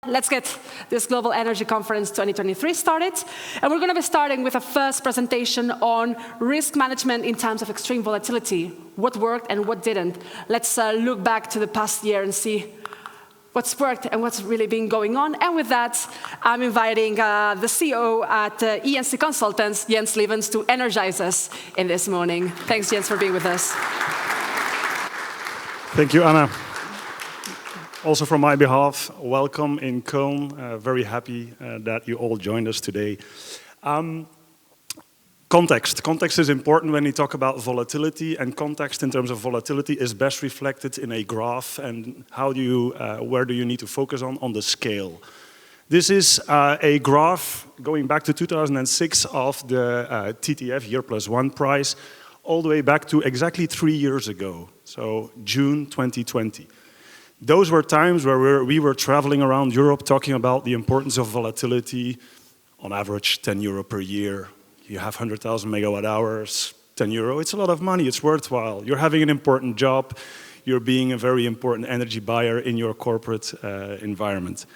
Let's get this Global Energy Conference 2023 started. And we're going to be starting with a first presentation on risk management in times of extreme volatility. What worked and what didn't. Let's look back to the past year and see what's worked and what's really been going on. And with that, I'm inviting the CEO at E&C Consultants, Jens Lievens, to energize us in this morning. Thanks, Jens, for being with us. Thank you, Anna. Also from my behalf, welcome in Köln. Very happy that you all joined us today. Context. Context is important when we talk about volatility, and context in terms of volatility is best reflected in a graph. And how do you, where do you need to focus on the scale? This is a graph going back to 2006 of the TTF year plus one price, all the way back to exactly 3 years ago, so June 2020. Those were times where we were traveling around Europe talking about the importance of volatility, on average 10 euro per year. You have 100,000 megawatt hours, 10 euro, it's a lot of money, it's worthwhile. You're having an important job, you're being a very important energy buyer in your corporate environment.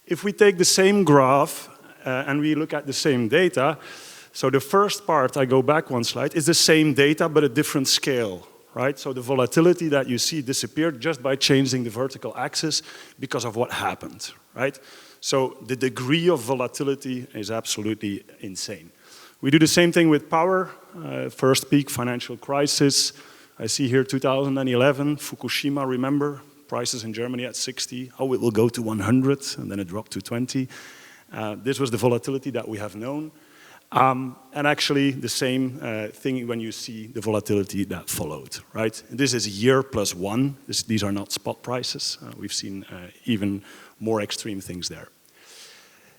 If we take the same graph and we look at the same data, so the first part, I go back one slide, is the same data but a different scale. Right? So the volatility that you see disappeared just by changing the vertical axis because of what happened. Right? So the degree of volatility is absolutely insane. We do the same thing with power. First peak financial crisis. I see here 2011, Fukushima, remember? Prices in Germany at 60. Oh, it will go to 100, and then it dropped to 20. This was the volatility that we have known. And actually the same thing when you see the volatility that followed, right? This is a year plus one. These are not spot prices. We've seen even more extreme things there.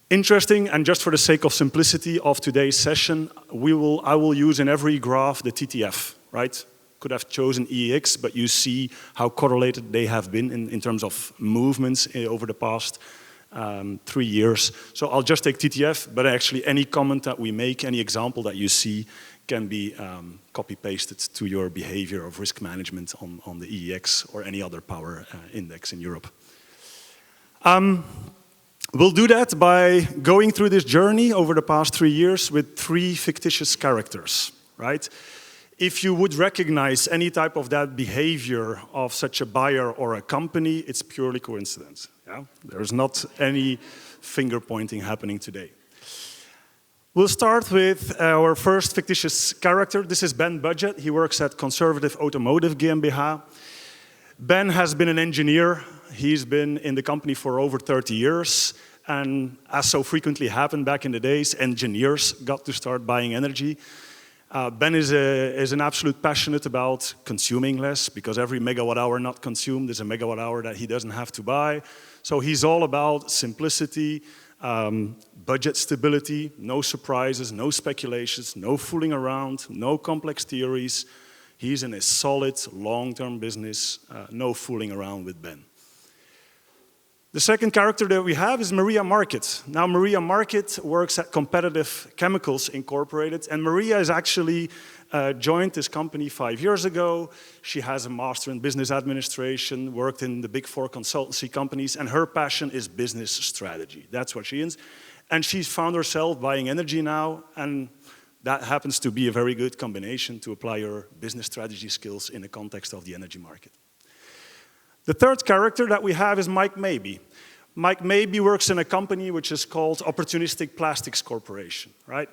Interesting, and just for the sake of simplicity of today's session, I will use in every graph the TTF, right? Could have chosen EEX, but you see how correlated they have been in terms of movements over the past 3 years. So I'll just take TTF, but actually any comment that we make, any example that you see can be copy-pasted to your behavior of risk management on the EEX or any other power index in Europe. We'll do that by going through this journey over the past 3 years with 3 fictitious characters, right? If you would recognize any type of that behavior of such a buyer or a company, it's purely coincidence. Yeah? There's not any finger pointing happening today. We'll start with our first fictitious character. This is Ben Budget. He works at Conservative Automotive GmbH. Ben has been an engineer. He's been in the company for over 30 years. And as so frequently happened back in the days, engineers got to start buying energy. Ben is an absolute passionate about consuming less, because every megawatt hour not consumed is a megawatt hour that he doesn't have to buy. So he's all about simplicity, budget stability, no surprises, no speculations, no fooling around, no complex theories. He's in a solid, long-term business, no fooling around with Ben. The second character that we have is Maria Market. Now, Maria Market works at Competitive Chemicals Incorporated, and Maria has actually joined this company 5 years ago. She has a master in business administration, worked in the big 4 consultancy companies, and her passion is business strategy. That's what she is. And she's found herself buying energy now, and that happens to be a very good combination to apply your business strategy skills in the context of the energy market. The third character that we have is Mike Mabey. Mike Mabey works in a company which is called Opportunistic Plastics Corporation, right?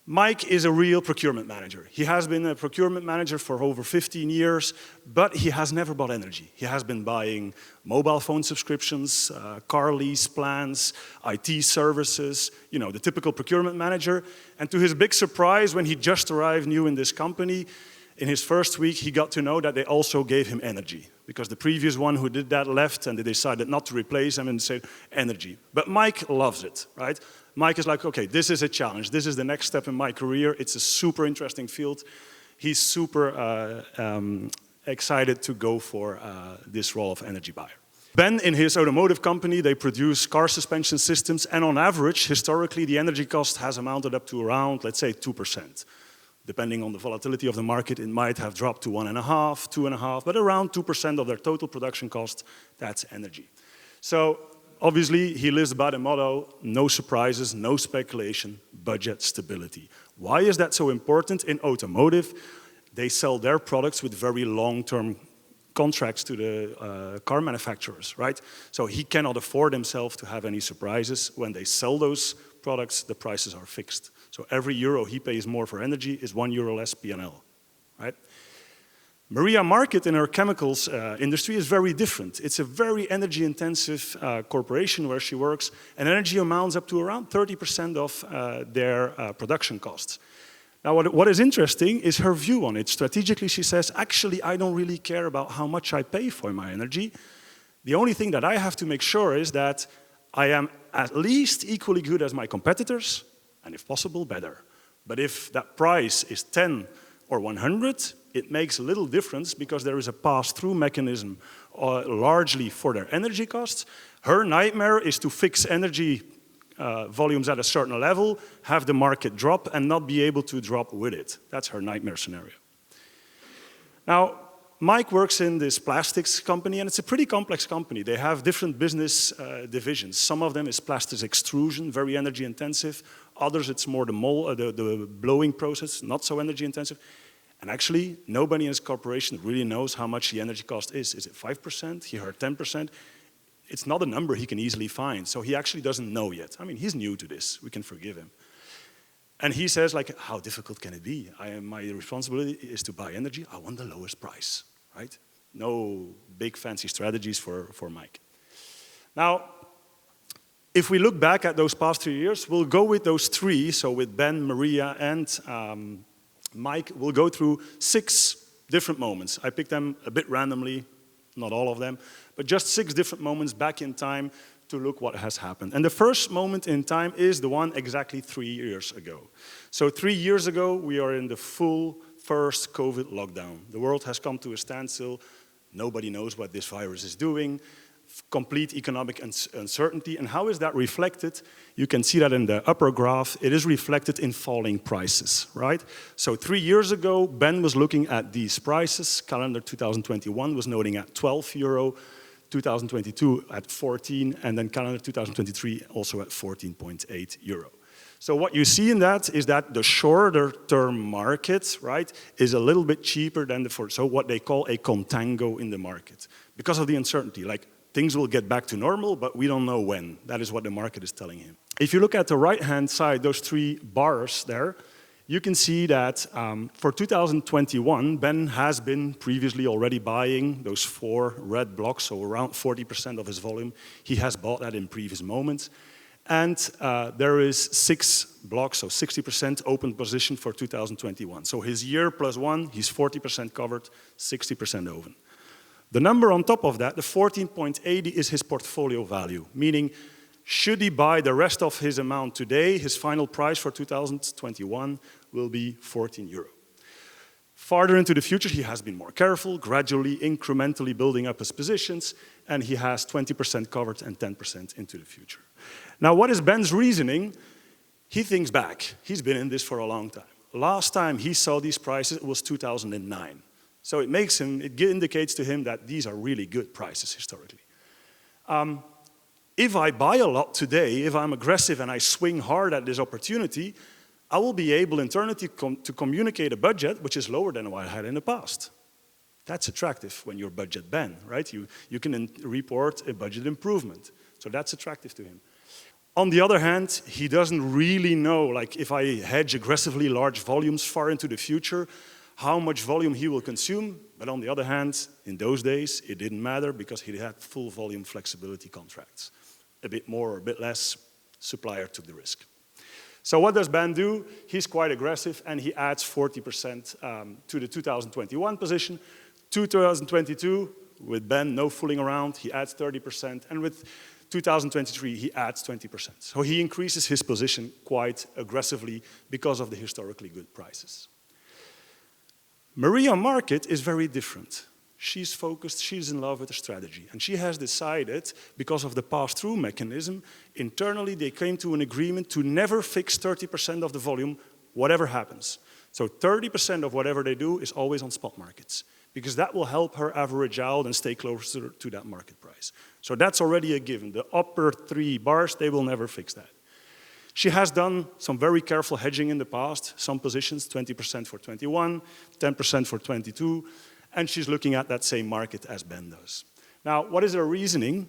Mike is a real procurement manager. He has been a procurement manager for over 15 years, but he has never bought energy. He has been buying mobile phone subscriptions, car lease plans, IT services, you know, the typical procurement manager. And to his big surprise, when he just arrived new in this company, in his first week, he got to know that they also gave him energy, because the previous one who did that left and they decided not to replace him and said energy. But Mike loves it, right? Mike is like, okay, this is a challenge. This is the next step in my career. It's a super interesting field. He's super excited to go for this role of energy buyer. Ben, in his automotive company, they produce car suspension systems, and on average, historically, the energy cost has amounted up to around, let's say, 2%. Depending on the volatility of the market, it might have dropped to 1.5, 2.5, but around 2% of their total production cost, that's energy. So obviously, he lives by the motto, no surprises, no speculation, budget stability. Why is that so important? In automotive, they sell their products with very long-term contracts to the car manufacturers, right? So he cannot afford himself to have any surprises. When they sell those products, the prices are fixed. So every euro he pays more for energy is €1 less P&L, right? Maria Market in her chemicals industry is very different. It's a very energy-intensive corporation where she works, and energy amounts up to around 30% of their production costs. Now, what is interesting is her view on it. Strategically, she says, actually, I don't really care about how much I pay for my energy. The only thing that I have to make sure is that I am at least equally good as my competitors, and if possible, better. But if that price is 10 or 100, it makes a little difference because there is a pass-through mechanism largely for their energy costs. Her nightmare is to fix energy volumes at a certain level, have the market drop, and not be able to drop with it. That's her nightmare scenario. Now, Mike works in this plastics company, and it's a pretty complex company. They have different business divisions. Some of them is plastics extrusion, very energy intensive. Others, it's more the blowing process, not so energy intensive. And actually, nobody in his corporation really knows how much the energy cost is. Is it 5%? He heard 10%. It's not a number he can easily find, so he actually doesn't know yet. I mean, he's new to this. We can forgive him. And he says, like, how difficult can it be? My responsibility is to buy energy. I want the lowest price, right? No big fancy strategies for Mike. Now, if we look back at those past 3 years, we'll go with those three. So with Ben, Maria, and Mike, we'll go through 6 different moments. I picked them a bit randomly, not all of them, but just 6 different moments back in time to look what has happened. And the first moment in time is the one exactly 3 years ago. So 3 years ago, we are in the full first COVID lockdown. The world has come to a standstill. Nobody knows what this virus is doing. Complete economic uncertainty. And how is that reflected? You can see that in the upper graph. It is reflected in falling prices, right? So 3 years ago, Ben was looking at these prices. Calendar 2021 was noting at €12, 2022 at 14, and then calendar 2023 also at 14.8 euro. So what you see in that is that the shorter term market, right, is a little bit cheaper than so what they call a contango in the market. Because of the uncertainty, like things will get back to normal, but we don't know when. That is what the market is telling him. If you look at the right-hand side, those 3 bars there, you can see that for 2021, Ben has been previously already buying those 4 red blocks, so around 40% of his volume. He has bought that in previous moments. And there is 6 blocks, so 60% open position for 2021. So his year plus 1, he's 40% covered, 60% open. The number on top of that, the 14.80, is his portfolio value, meaning should he buy the rest of his amount today, his final price for 2021 will be €14. Farther into the future, he has been more careful, gradually, incrementally building up his positions, and he has 20% covered and 10% into the future. Now, what is Ben's reasoning? He thinks back. He's been in this for a long time. Last time he saw these prices, it was 2009. So it indicates to him that these are really good prices historically. If I buy a lot today, if I'm aggressive and I swing hard at this opportunity, I will be able internally to communicate a budget which is lower than what I had in the past. That's attractive when you're budget Ben, right? You can report a budget improvement. So that's attractive to him. On the other hand, he doesn't really know, like if I hedge aggressively large volumes far into the future, how much volume he will consume. But on the other hand, in those days, it didn't matter because he had full volume flexibility contracts. A bit more or a bit less, supplier took the risk. So what does Ben do? He's quite aggressive and he adds 40% to the 2021 position. 2022, with Ben, no fooling around, he adds 30%. And with 2023, he adds 20%. So he increases his position quite aggressively because of the historically good prices. Maria Market is very different. She's focused, she's in love with the strategy. And she has decided, because of the pass-through mechanism, internally they came to an agreement to never fix 30% of the volume, whatever happens. So 30% of whatever they do is always on spot markets, because that will help her average out and stay closer to that market price. So that's already a given. The upper 3 bars, they will never fix that. She has done some very careful hedging in the past, some positions, 20% for 21, 10% for 22, and she's looking at that same market as Ben does. Now, what is her reasoning?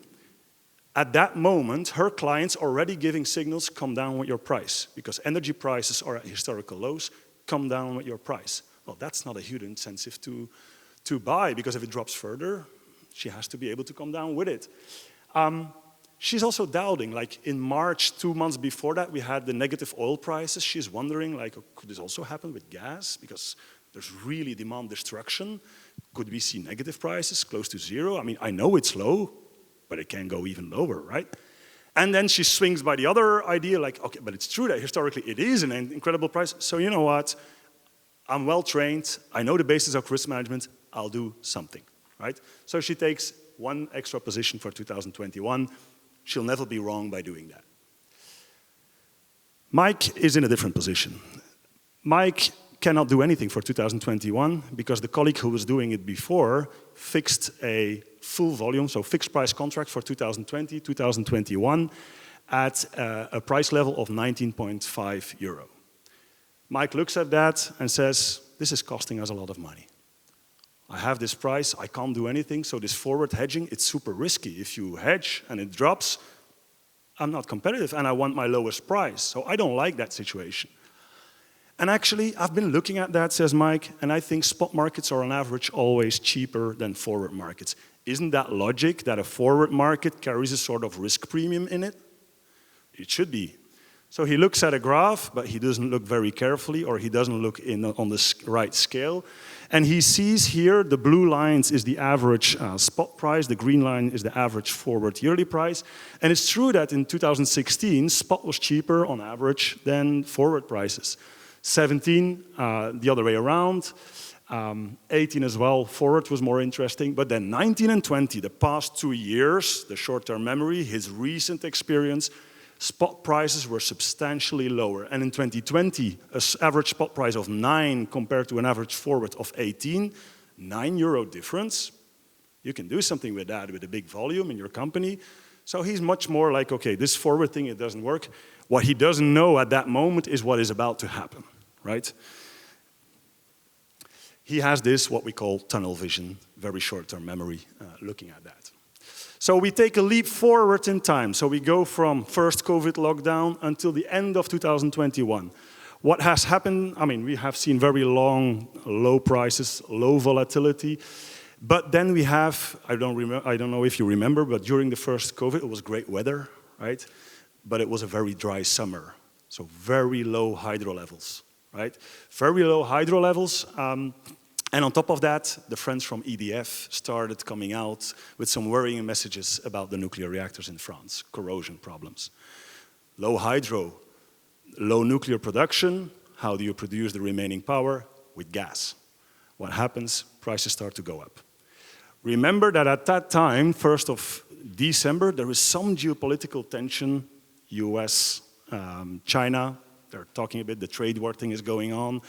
At that moment, her clients are already giving signals, come down with your price, because energy prices are at historical lows, come down with your price. Well, that's not a huge incentive to buy, because if it drops further, she has to be able to come down with it. She's also doubting, like in March, 2 months before that, we had the negative oil prices. She's wondering, like, could this also happen with gas? Because there's really demand destruction. Could we see negative prices close to zero? I mean, I know it's low, but it can go even lower, right? And then she swings by the other idea, like, okay, but it's true that historically it is an incredible price. So you know what? I'm well trained. I know the basis of risk management. I'll do something, right? So she takes 1 extra position for 2021. She'll never be wrong by doing that. Mike is in a different position. Mike cannot do anything for 2021 because the colleague who was doing it before fixed a full volume, so fixed price contract for 2020, 2021 at a price level of 19.5 euro. Mike looks at that and says, this is costing us a lot of money. I have this price, I can't do anything, so this forward hedging, it's super risky. If you hedge and it drops, I'm not competitive and I want my lowest price. So I don't like that situation. And actually, I've been looking at that, says Mike, and I think spot markets are on average always cheaper than forward markets. Isn't that logic that a forward market carries a sort of risk premium in it? It should be. So he looks at a graph, but he doesn't look very carefully, or he doesn't look on the right scale. And he sees here the blue lines is the average spot price, the green line is the average forward yearly price. And it's true that in 2016, spot was cheaper on average than forward prices. 17, the other way around. 18 as well, forward was more interesting. But then 19 and 20, the past 2 years, the short-term memory, his recent experience, spot prices were substantially lower. And in 2020, an average spot price of 9 compared to an average forward of 18, €9 difference. You can do something with that with a big volume in your company. So he's much more like, okay, this forward thing, it doesn't work. What he doesn't know at that moment is what is about to happen, right? He has this, what we call tunnel vision, very short-term memory, looking at that. So we take a leap forward in time. So we go from first COVID lockdown until the end of 2021. What has happened? I mean, we have seen very long, low prices, low volatility. But then we have, I don't know if you remember, but during the first COVID, it was great weather, right? But it was a very dry summer. So very low hydro levels, right? Very low hydro levels. And on top of that, the friends from EDF started coming out with some worrying messages about the nuclear reactors in France, corrosion problems. Low hydro, low nuclear production. How do you produce the remaining power? With gas. What happens? Prices start to go up. Remember that at that time, 1st of December, there is some geopolitical tension, US, China, they're talking a bit, the trade war thing is going on.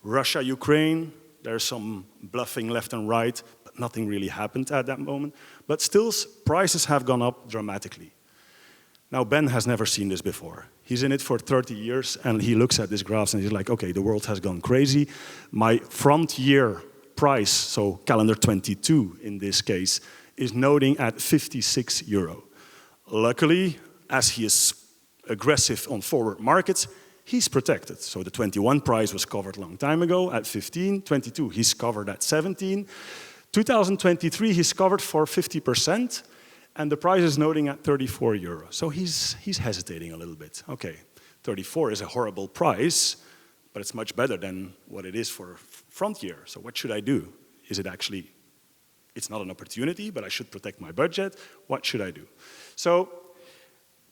Russia, Ukraine, there's some bluffing left and right, but nothing really happened at that moment. But still, prices have gone up dramatically. Now, Ben has never seen this before. He's in it for 30 years, and he looks at these graphs and he's like, okay, the world has gone crazy. My front year price, so calendar 22 in this case, is noting at €56. Luckily, as he is aggressive on forward markets, he's protected. So the 21 price was covered a long time ago at 15, 22 he's covered at 17. 2023 he's covered for 50%, and the price is noting at €34. So he's hesitating a little bit. Okay, 34 is a horrible price, but it's much better than what it is for front year. So what should I do? Is it actually, it's not an opportunity, but I should protect my budget. What should I do? So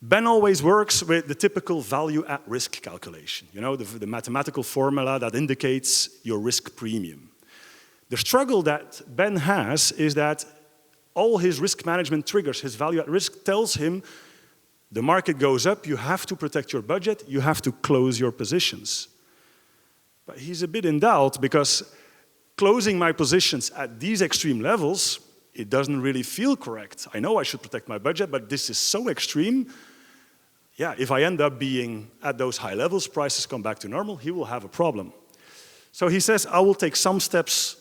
Ben always works with the typical value at risk calculation, you know, the mathematical formula that indicates your risk premium. The struggle that Ben has is that all his risk management triggers, his value at risk tells him the market goes up, you have to protect your budget, you have to close your positions. But he's a bit in doubt because closing my positions at these extreme levels, it doesn't really feel correct. I know I should protect my budget, but this is so extreme. Yeah, if I end up being at those high levels, prices come back to normal, he will have a problem. So he says, I will take some steps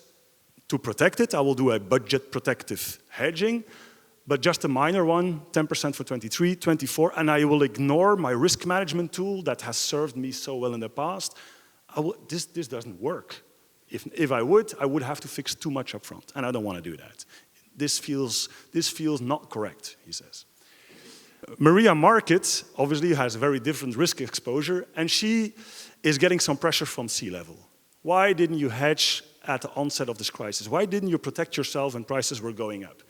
to protect it. I will do a budget protective hedging, but just a minor one, 10% for 23, 24, and I will ignore my risk management tool that has served me so well in the past. This doesn't work. If I would have to fix too much up front, and I don't want to do that. This feels not correct, he says. Maria Market obviously has a very different risk exposure, and she is getting some pressure from C-level. Why didn't you hedge at the onset of this crisis? Why didn't you protect yourself when prices were going up?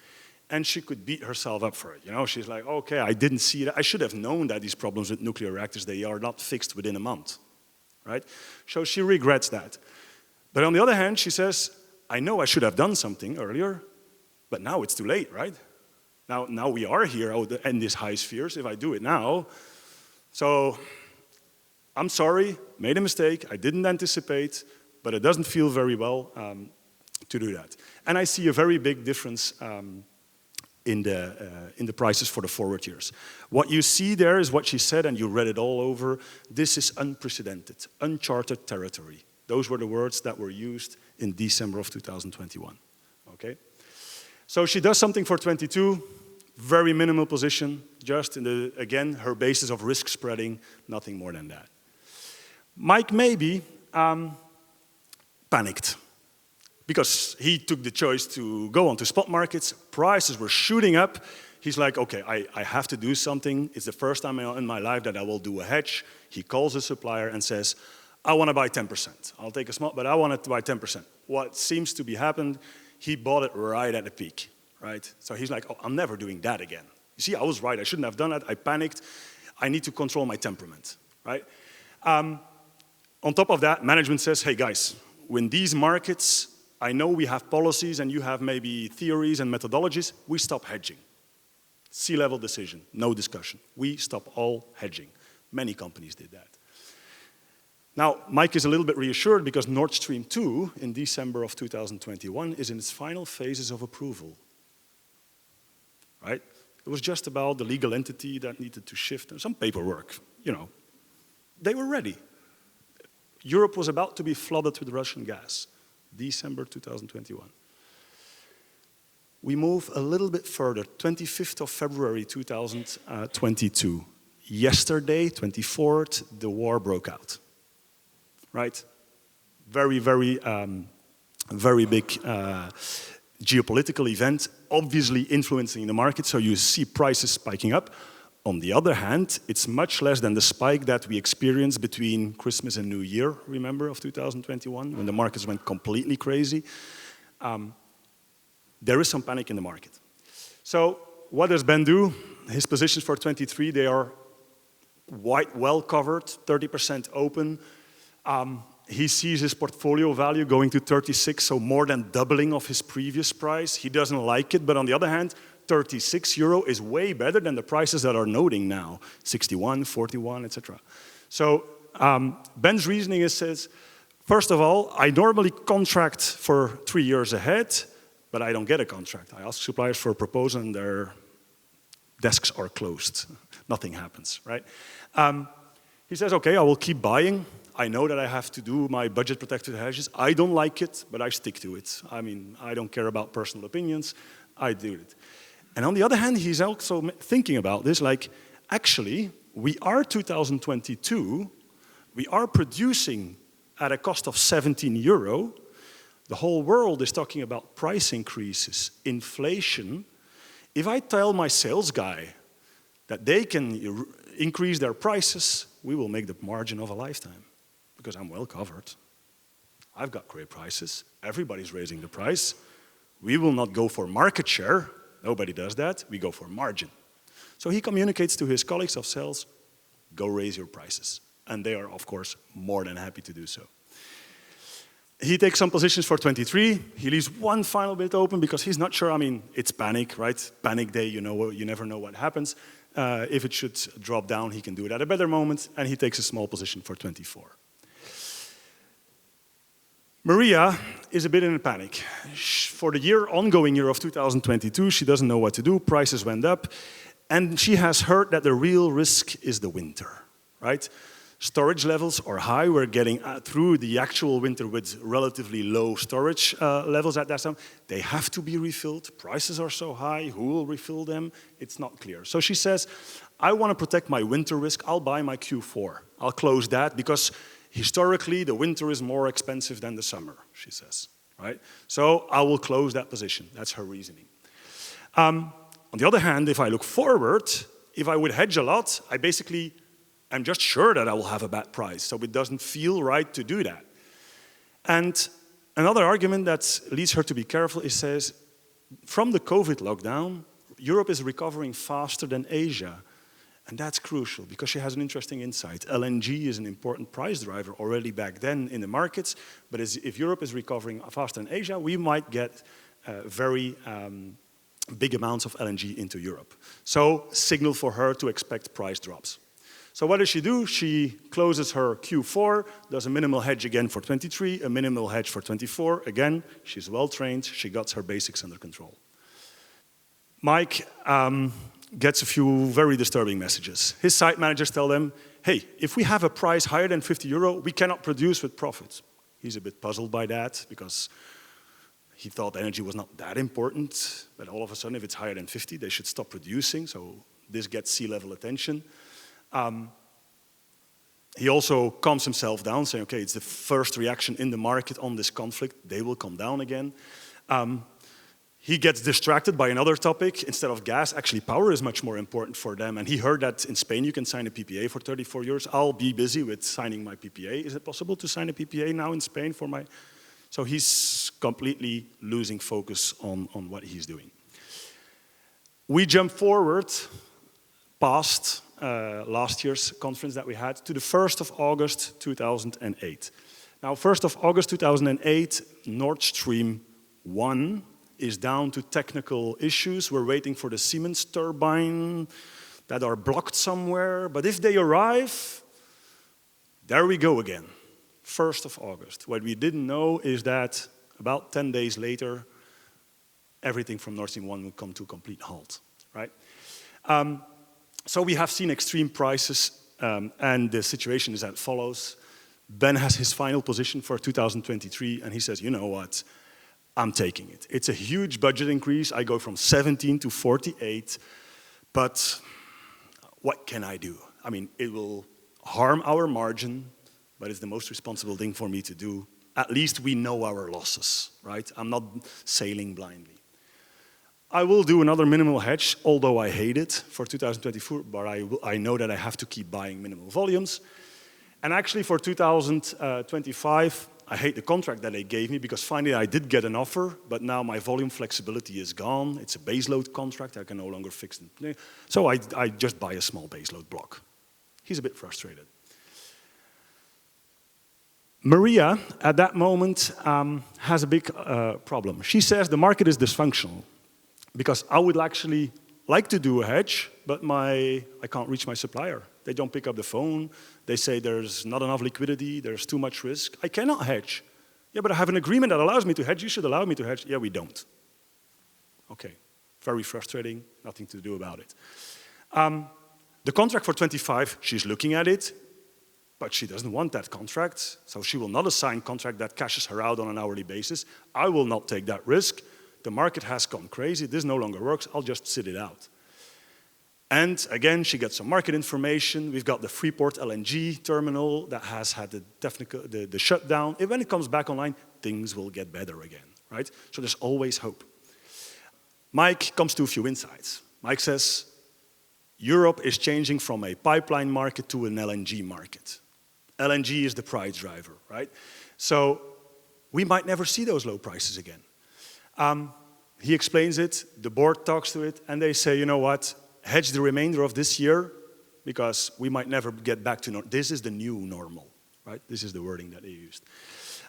And she could beat herself up for it. You know, she's like, okay, I didn't see it. I should have known that these problems with nuclear reactors, they are not fixed within a month, right? So she regrets that. But on the other hand, she says, I know I should have done something earlier, but now it's too late, right? Now we are here in these high spheres, if I do it now. So I'm sorry, made a mistake, I didn't anticipate, but it doesn't feel very well to do that. And I see a very big difference in the prices for the forward years. What you see there is what she said, and you read it all over. This is unprecedented, uncharted territory. Those were the words that were used in December of 2021, okay? So she does something for 22, very minimal position, just in again, her basis of risk spreading, nothing more than that. Mike maybe panicked because he took the choice to go onto spot markets, prices were shooting up. He's like, okay, I have to do something. It's the first time in my life that I will do a hedge. He calls the supplier and says, I want to buy 10%. I'll take a small, but I want to buy 10%. What seems to be happened, he bought it right at the peak, right? So he's like, oh, I'm never doing that again. You see, I was right, I shouldn't have done that, I panicked. I need to control my temperament, right? On top of that, management says, hey guys, when these markets, I know we have policies and you have maybe theories and methodologies, we stop hedging. C-level decision, no discussion. We stop all hedging. Many companies did that. Now, Mike is a little bit reassured because Nord Stream 2 in December of 2021 is in its final phases of approval, right? It was just about the legal entity that needed to shift and some paperwork, you know. They were ready. Europe was about to be flooded with Russian gas, December 2021. We move a little bit further, 25th of February 2022. Yesterday, 24th, the war broke out. Right? Very, very, very big geopolitical event, obviously influencing the market, so you see prices spiking up. On the other hand, it's much less than the spike that we experienced between Christmas and New Year, remember, of 2021, when the markets went completely crazy. There is some panic in the market. So what does Ben do? His positions for 23, they are quite well covered, 30% open. He sees his portfolio value going to 36, so more than doubling of his previous price. He doesn't like it, but on the other hand, 36 euro is way better than the prices that are noting now, 61, 41, etc. So Ben's reasoning says, first of all, I normally contract for 3 years ahead, but I don't get a contract. I ask suppliers for a proposal and their desks are closed. Nothing happens, right? He says, okay, I will keep buying. I know that I have to do my budget protected hedges. I don't like it, but I stick to it. I mean, I don't care about personal opinions. I do it. And on the other hand, he's also thinking about this, like, actually, we are 2022, we are producing at a cost of 17 euro. The whole world is talking about price increases, inflation. If I tell my sales guy that they can increase their prices, we will make the margin of a lifetime because I'm well covered. I've got great prices. Everybody's raising the price. We will not go for market share. Nobody does that. We go for margin. So he communicates to his colleagues of sales, go raise your prices. And they are, of course, more than happy to do so. He takes some positions for 23. He leaves one final bit open because he's not sure. I mean, it's panic, right? Panic day, you know, you never know what happens. If it should drop down, he can do it at a better moment. And he takes a small position for 24. Maria is a bit in a panic. For the ongoing year of 2022, she doesn't know what to do. Prices went up. And she has heard that the real risk is the winter, right? Storage levels are high. We're getting through the actual winter with relatively low storage levels at that time. They have to be refilled. Prices are so high. Who will refill them? It's not clear. So she says, I want to protect my winter risk. I'll buy my Q4. I'll close that because historically the winter is more expensive than the summer, she says, right? So I will close that position. That's her reasoning. On the other hand, if I look forward, if I would hedge a lot, I'm just sure that I will have a bad price, so it doesn't feel right to do that. And another argument that leads her to be careful is says, from the COVID lockdown, Europe is recovering faster than Asia. And that's crucial because she has an interesting insight. LNG is an important price driver already back then in the markets, but if Europe is recovering faster than Asia, we might get very big amounts of LNG into Europe. So, signal for her to expect price drops. So what does she do? She closes her Q4, does a minimal hedge again for 23, a minimal hedge for 24. Again, she's well trained, she got her basics under control. Mike gets a few very disturbing messages. His site managers tell them, hey, if we have a price higher than 50 euro, we cannot produce with profits. He's a bit puzzled by that because he thought energy was not that important, but all of a sudden, if it's higher than 50, they should stop producing, so this gets C-level attention. He also calms himself down, saying, okay, it's the first reaction in the market on this conflict. They will come down again. He gets distracted by another topic. Instead of gas, actually power is much more important for them. And he heard that in Spain you can sign a PPA for 34 years. I'll be busy with signing my PPA. Is it possible to sign a PPA now in Spain for my... So he's completely losing focus on what he's doing. We jump forward past last year's conference that we had to the 1st of August 2008. Now, 1st of August 2008, Nord Stream 1 is down to technical issues. We're waiting for the Siemens turbine that are blocked somewhere. But if they arrive, there we go again. 1st of August. What we didn't know is that about 10 days later, everything from Nord Stream 1 will come to a complete halt, right? So we have seen extreme prices, and the situation is as follows. Ben has his final position for 2023, and he says, you know what, I'm taking it. It's a huge budget increase. I go from 17 to 48, but what can I do? I mean, it will harm our margin, but it's the most responsible thing for me to do. At least we know our losses, right? I'm not sailing blindly. I will do another minimal hedge, although I hate it for 2024, but I know that I have to keep buying minimal volumes. And actually for 2025, I hate the contract that they gave me because finally I did get an offer, but now my volume flexibility is gone. It's a baseload contract, I can no longer fix it. So I just buy a small baseload block. He's a bit frustrated. Maria, at that moment, has a big problem. She says the market is dysfunctional. Because I would actually like to do a hedge, but I can't reach my supplier. They don't pick up the phone. They say there's not enough liquidity, there's too much risk. I cannot hedge. Yeah, but I have an agreement that allows me to hedge. You should allow me to hedge. Yeah, we don't. Okay, very frustrating, nothing to do about it. The contract for 25, she's looking at it, but she doesn't want that contract, so she will not assign contract that cashes her out on an hourly basis. I will not take that risk. The market has gone crazy, this no longer works, I'll just sit it out. And again, she gets some market information. We've got the Freeport LNG terminal that has had the shutdown. When it comes back online, things will get better again, right? So there's always hope. Mike comes to a few insights. Mike says, Europe is changing from a pipeline market to an LNG market. LNG is the price driver, right? So we might never see those low prices again. He explains it, the board talks to it, and they say, you know what, hedge the remainder of this year because we might never get back to normal. This is the new normal, right? This is the wording that they used.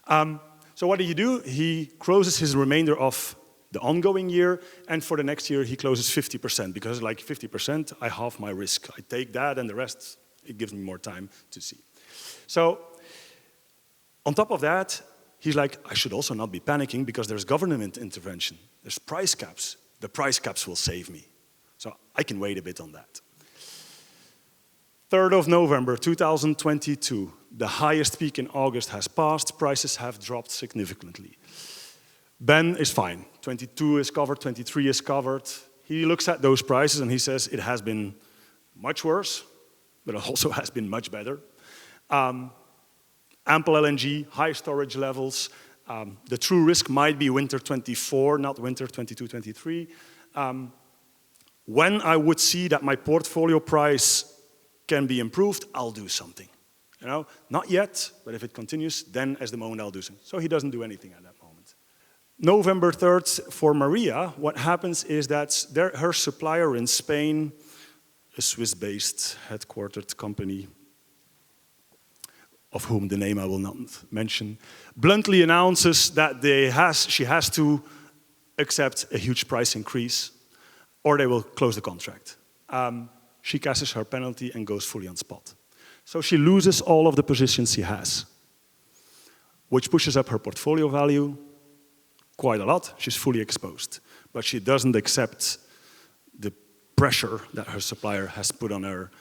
So what do? He closes his remainder of the ongoing year, and for the next year he closes 50% because like 50%, I halve my risk. I take that and the rest, it gives me more time to see. So on top of that, he's like, I should also not be panicking because there's government intervention. There's price caps. The price caps will save me. So I can wait a bit on that. 3rd of November 2022, the highest peak in August has passed. Prices have dropped significantly. Ben is fine. 22 is covered, 23 is covered. He looks at those prices and he says it has been much worse, but it also has been much better. Ample LNG, high storage levels. The true risk might be winter 24, not winter 22, 23. When I would see that my portfolio price can be improved, I'll do something. You know, not yet, but if it continues, then as the moment I'll do something. So he doesn't do anything at that moment. November 3rd for Maria, what happens is that her supplier in Spain, a Swiss-based headquartered company, of whom the name I will not mention, bluntly announces that she has to accept a huge price increase or they will close the contract. She cashes her penalty and goes fully on spot. So she loses all of the positions she has, which pushes up her portfolio value quite a lot. She's fully exposed, but she doesn't accept the pressure that her supplier has put on her,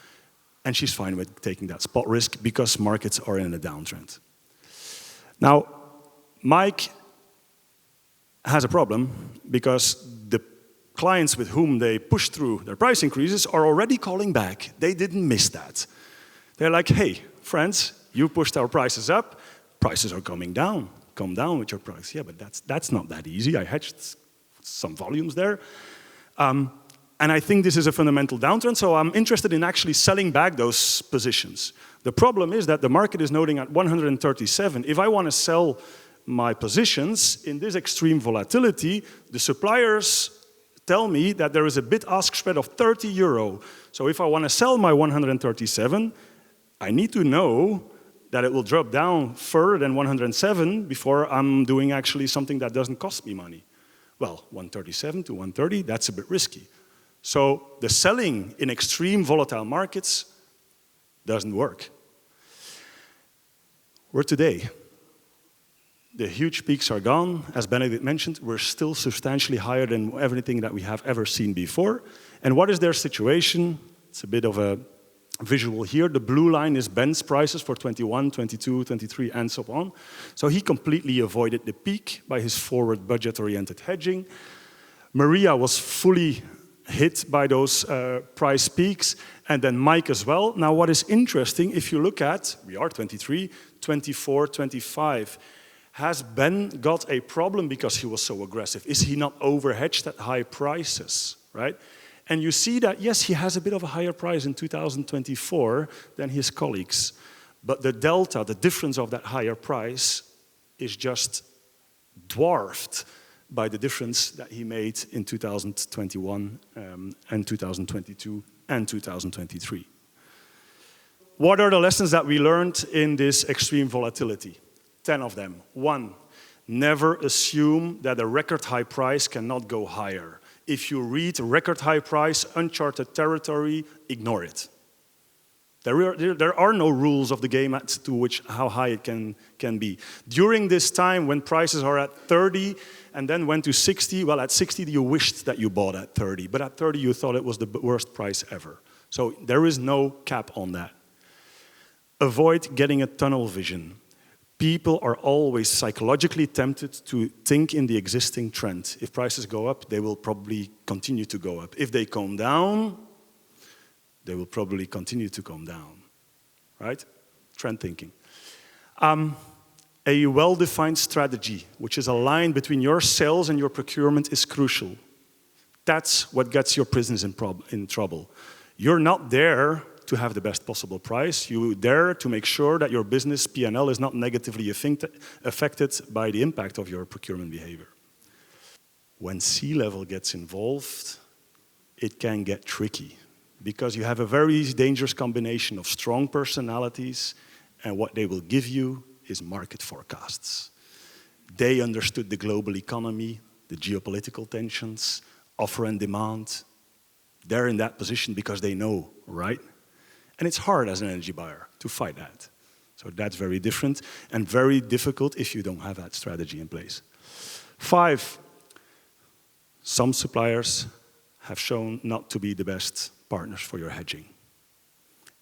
and she's fine with taking that spot risk because markets are in a downtrend. Now, Mike has a problem because the clients with whom they push through their price increases are already calling back. They didn't miss that. They're like, hey, friends, you pushed our prices up, prices are coming down. Come down with your price. Yeah, but that's not that easy. I hedged some volumes there. And I think this is a fundamental downtrend, so I'm interested in actually selling back those positions. The problem is that the market is noting at 137. If I want to sell my positions in this extreme volatility, the suppliers tell me that there is a bid-ask spread of 30 euro. So if I want to sell my 137, I need to know that it will drop down further than 107 before I'm doing actually something that doesn't cost me money. Well, 137 to 130, that's a bit risky. So the selling in extreme volatile markets doesn't work. Where today? The huge peaks are gone. As Benedict mentioned, we're still substantially higher than everything that we have ever seen before. And what is their situation? It's a bit of a visual here. The blue line is Ben's prices for 21, 22, 23, and so on. So he completely avoided the peak by his forward budget-oriented hedging. Maria was fully hit by those price peaks, and then Mike as well. Now what is interesting, if you look at, we are 23, 24, 25, has Ben got a problem because he was so aggressive? Is he not overhedged at high prices, right? And you see that, yes, he has a bit of a higher price in 2024 than his colleagues, but the delta, the difference of that higher price is just dwarfed by the difference that he made in 2021 and 2022 and 2023. What are the lessons that we learned in this extreme volatility? 10 of them. 1, never assume that a record high price cannot go higher. If you read record high price, uncharted territory, ignore it. There are no rules of the game as to how high it can be. During this time when prices are at 30 and then went to 60, well, at 60 you wished that you bought at 30, but at 30 you thought it was the worst price ever. So there is no cap on that. Avoid getting a tunnel vision. People are always psychologically tempted to think in the existing trend. If prices go up, they will probably continue to go up. If they come down, they will probably continue to come down, right? Trend thinking. A well-defined strategy, which is aligned between your sales and your procurement, is crucial. That's what gets your business in trouble. You're not there to have the best possible price. You're there to make sure that your business P&L is not negatively affected by the impact of your procurement behavior. When C-level gets involved, it can get tricky because you have a very dangerous combination of strong personalities, and what they will give you is market forecasts. They understood the global economy, the geopolitical tensions, offer and demand. They're in that position because they know, right? And it's hard as an energy buyer to fight that. So that's very different and very difficult if you don't have that strategy in place. 5, some suppliers have shown not to be the best partners for your hedging.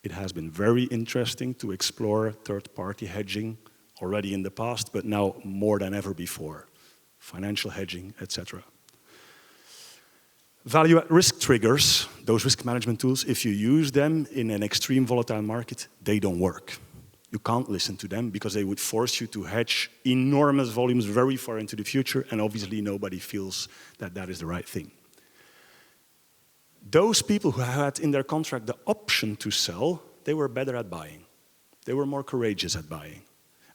It has been very interesting to explore third-party hedging already in the past, but now more than ever before. Financial hedging, etc. Value at risk triggers, those risk management tools, if you use them in an extreme volatile market, they don't work. You can't listen to them because they would force you to hedge enormous volumes very far into the future, and obviously nobody feels that that is the right thing. Those people who had in their contract the option to sell, they were better at buying. They were more courageous at buying.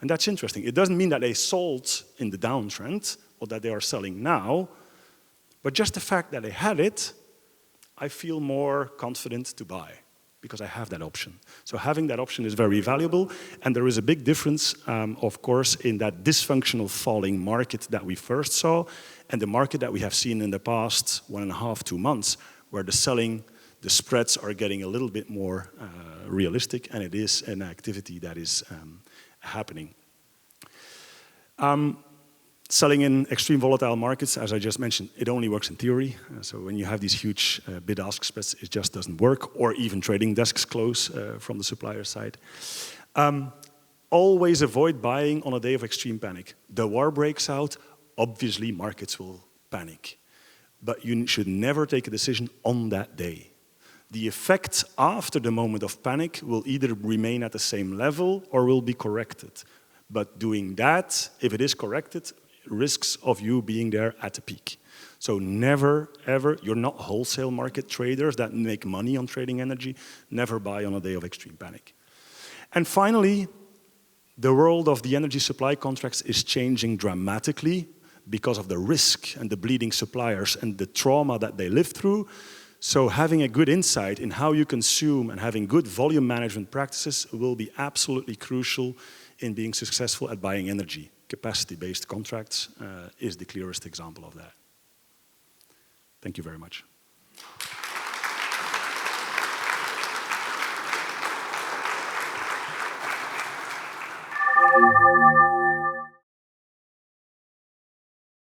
And that's interesting. It doesn't mean that they sold in the downtrend or that they are selling now, but just the fact that they had it, I feel more confident to buy because I have that option. So having that option is very valuable, and there is a big difference, of course, in that dysfunctional falling market that we first saw and the market that we have seen in the past 1.5, 2 months, where the spreads are getting a little bit more realistic, and it is an activity that is happening. Selling in extreme volatile markets, as I just mentioned, it only works in theory. So when you have these huge bid-ask spreads, it just doesn't work, or even trading desks close from the supplier side. Always avoid buying on a day of extreme panic. The war breaks out, obviously markets will panic. But you should never take a decision on that day. The effect after the moment of panic will either remain at the same level or will be corrected. But doing that, if it is corrected, risks of you being there at the peak. So never, ever, you're not wholesale market traders that make money on trading energy, never buy on a day of extreme panic. And finally, the world of the energy supply contracts is changing dramatically because of the risk and the bleeding suppliers and the trauma that they live through. So having a good insight in how you consume and having good volume management practices will be absolutely crucial in being successful at buying energy. Capacity-based contracts is the clearest example of that. Thank you very much.